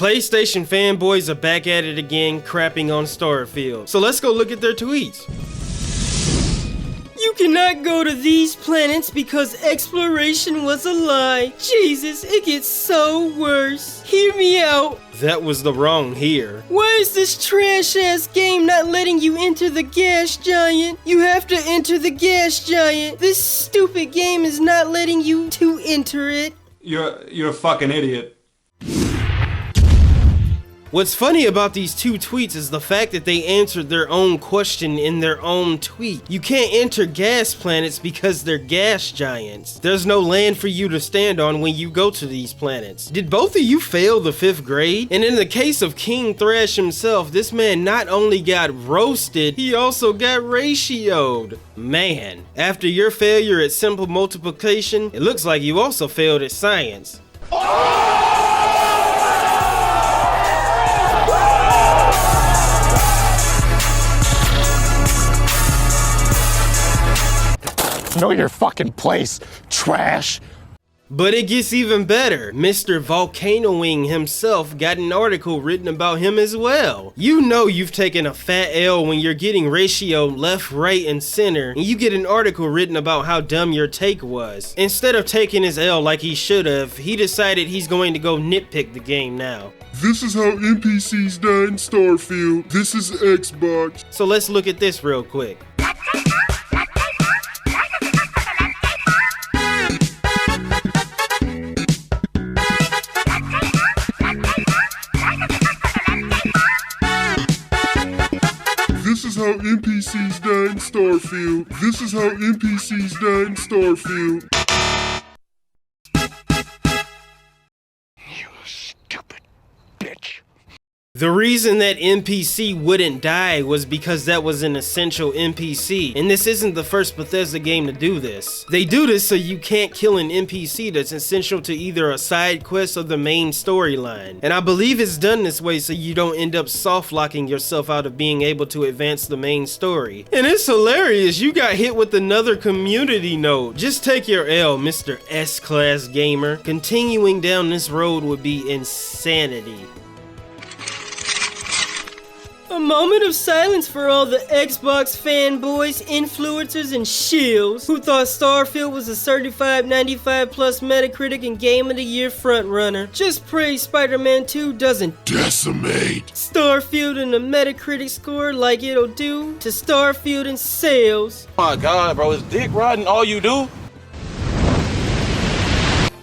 PlayStation fanboys are back at it again, crapping on Starfield. So let's go look at their tweets. You cannot go to these planets because exploration was a lie. Jesus, it gets so worse. Hear me out. That was the wrong here. Why is this trash-ass game not letting you enter the gas giant? You have to enter the gas giant. This stupid game is not letting you to enter it. You're a fucking idiot. What's funny about these two tweets is the fact that they answered their own question in their own tweet. You can't enter gas planets because they're gas giants. There's no land for you to stand on when you go to these planets. Did both of you fail the 5th grade? And in the case of King Thrash himself, this man not only got roasted, he also got ratioed. Man, after your failure at simple multiplication, it looks like you also failed at science. Know your fucking place, trash. But it gets even better. Mr. Volcanoing himself got an article written about him as well. You know you've taken a fat L when you're getting ratioed left, right, and center, and you get an article written about how dumb your take was. Instead of taking his L like he should have, he decided he's going to go nitpick the game now. This is how NPCs die in Starfield. This is Xbox. So let's look at this real quick. This is how NPCs die in Starfield. This is how NPCs die in Starfield. You stupid bitch. The reason that NPC wouldn't die was because that was an essential NPC, and this isn't the first Bethesda game to do this. They do this so you can't kill an NPC that's essential to either a side quest or the main storyline. And I believe it's done this way so you don't end up soft-locking yourself out of being able to advance the main story. And it's hilarious, you got hit with another community note. Just take your L, Mr. S-Class Gamer. Continuing down this road would be insanity. A moment of silence for all the Xbox fanboys, influencers, and shills who thought Starfield was a certified 95 plus Metacritic and Game of the Year frontrunner. Just pray Spider-Man 2 doesn't Decimate Starfield in the Metacritic score like it'll do to Starfield in sales. Oh my god, bro, is dick riding all you do?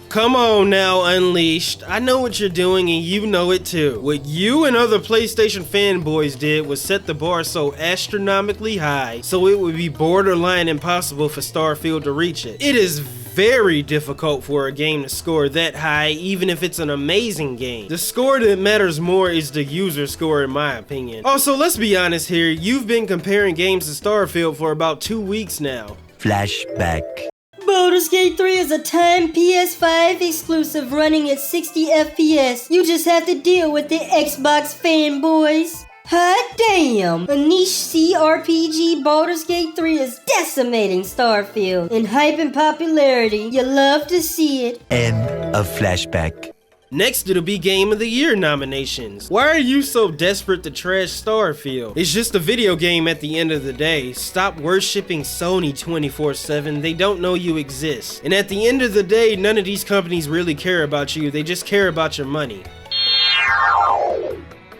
Come on now, Unleashed. I know what you're doing and you know it too. What you and other PlayStation fanboys did was set the bar so astronomically high so it would be borderline impossible for Starfield to reach it. It is very difficult for a game to score that high even if it's an amazing game. The score that matters more is the user score in my opinion. Also, let's be honest here, you've been comparing games to Starfield for about 2 weeks now. Flashback. Baldur's Gate 3 is a timed PS5 exclusive running at 60 FPS. You just have to deal with the Xbox fanboys. Hot damn! A niche CRPG, Baldur's Gate 3 is decimating Starfield in hype and popularity. You love to see it. End of flashback. Next, it'll be Game of the Year nominations. Why are you so desperate to trash Starfield? It's just a video game at the end of the day. Stop worshipping Sony 24/7. They don't know you exist. And at the end of the day, none of these companies really care about you. They just care about your money.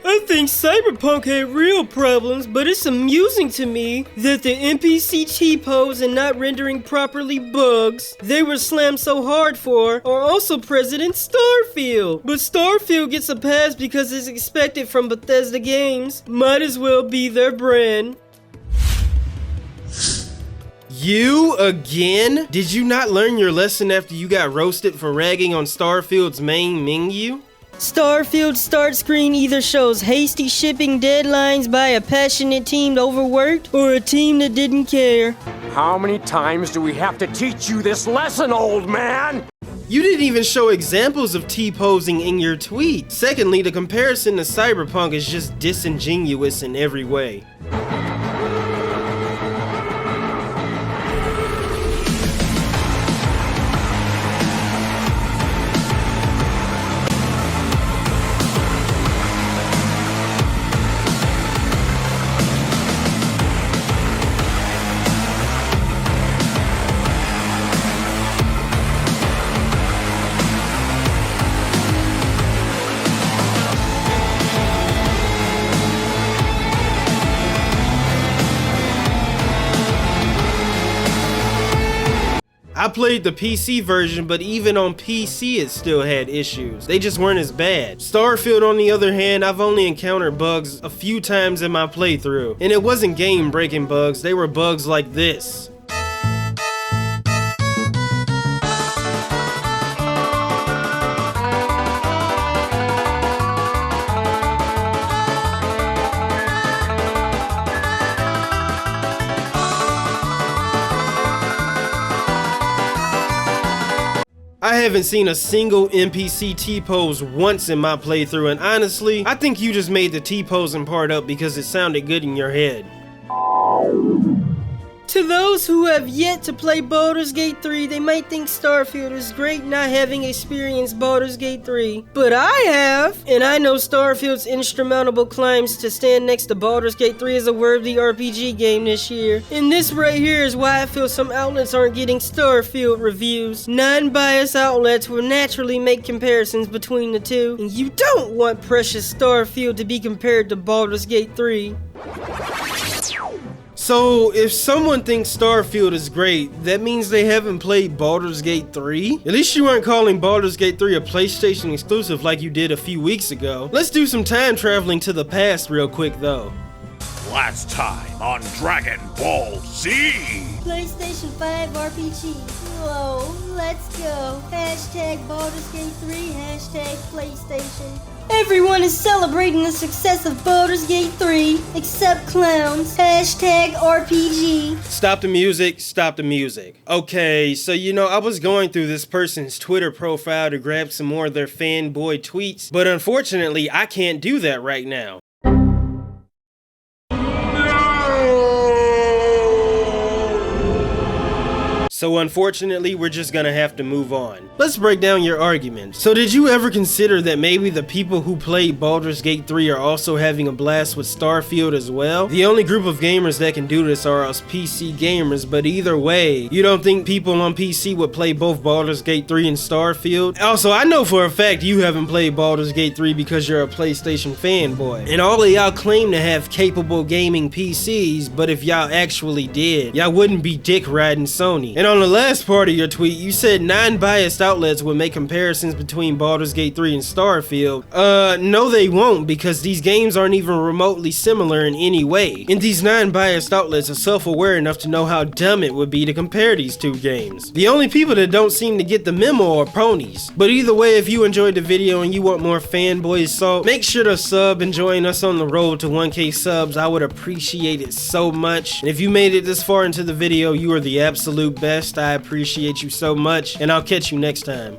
I think Cyberpunk had real problems, but it's amusing to me that the NPC T-pose and not rendering properly bugs they were slammed so hard for are also present in Starfield. But Starfield gets a pass because it's expected from Bethesda games. Might as well be their brand. You again? Did you not learn your lesson after you got roasted for ragging on Starfield's main menu? Starfield's start screen either shows hasty shipping deadlines by a passionate team overworked or a team that didn't care. How many times do we have to teach you this lesson, old man? You didn't even show examples of T-posing in your tweet. Secondly, the comparison to Cyberpunk is just disingenuous in every way. I played the PC version, but even on PC it still had issues. They just weren't as bad. Starfield, on the other hand, I've only encountered bugs a few times in my playthrough, and it wasn't game-breaking bugs, they were bugs like this. I haven't seen a single NPC T-pose once in my playthrough, and honestly, I think you just made the T-posing part up because it sounded good in your head. To those who have yet to play Baldur's Gate 3, they might think Starfield is great not having experienced Baldur's Gate 3. But I have! And I know Starfield's insurmountable claims to stand next to Baldur's Gate 3 as a worthy RPG game this year. And this right here is why I feel some outlets aren't getting Starfield reviews. Non-biased outlets will naturally make comparisons between the two, and you don't want precious Starfield to be compared to Baldur's Gate 3. So, if someone thinks Starfield is great, that means they haven't played Baldur's Gate 3? At least you aren't calling Baldur's Gate 3 a PlayStation exclusive like you did a few weeks ago. Let's do some time traveling to the past real quick though. Last time on Dragon Ball Z. PlayStation 5 RPG. Whoa, let's go. Hashtag Baldur's Gate 3, hashtag PlayStation. Everyone is celebrating the success of Baldur's Gate 3, except clowns. Hashtag RPG. Stop the music, stop the music. Okay, so I was going through this person's Twitter profile to grab some more of their fanboy tweets, but unfortunately I can't do that right now. So unfortunately, we're just gonna have to move on. Let's break down your argument. So did you ever consider that maybe the people who played Baldur's Gate 3 are also having a blast with Starfield as well? The only group of gamers that can do this are us PC gamers, but either way, you don't think people on PC would play both Baldur's Gate 3 and Starfield? Also, I know for a fact you haven't played Baldur's Gate 3 because you're a PlayStation fanboy. And all of y'all claim to have capable gaming PCs, but if y'all actually did, y'all wouldn't be dick riding Sony. And on the last part of your tweet, you said non-biased outlets would make comparisons between Baldur's Gate 3 and Starfield. No they won't, because these games aren't even remotely similar in any way. And these non-biased outlets are self-aware enough to know how dumb it would be to compare these two games. The only people that don't seem to get the memo are ponies. But either way, if you enjoyed the video and you want more fanboy assault, make sure to sub and join us on the road to 1K subs. I would appreciate it so much. And if you made it this far into the video, you are the absolute best. I appreciate you so much, and I'll catch you next time.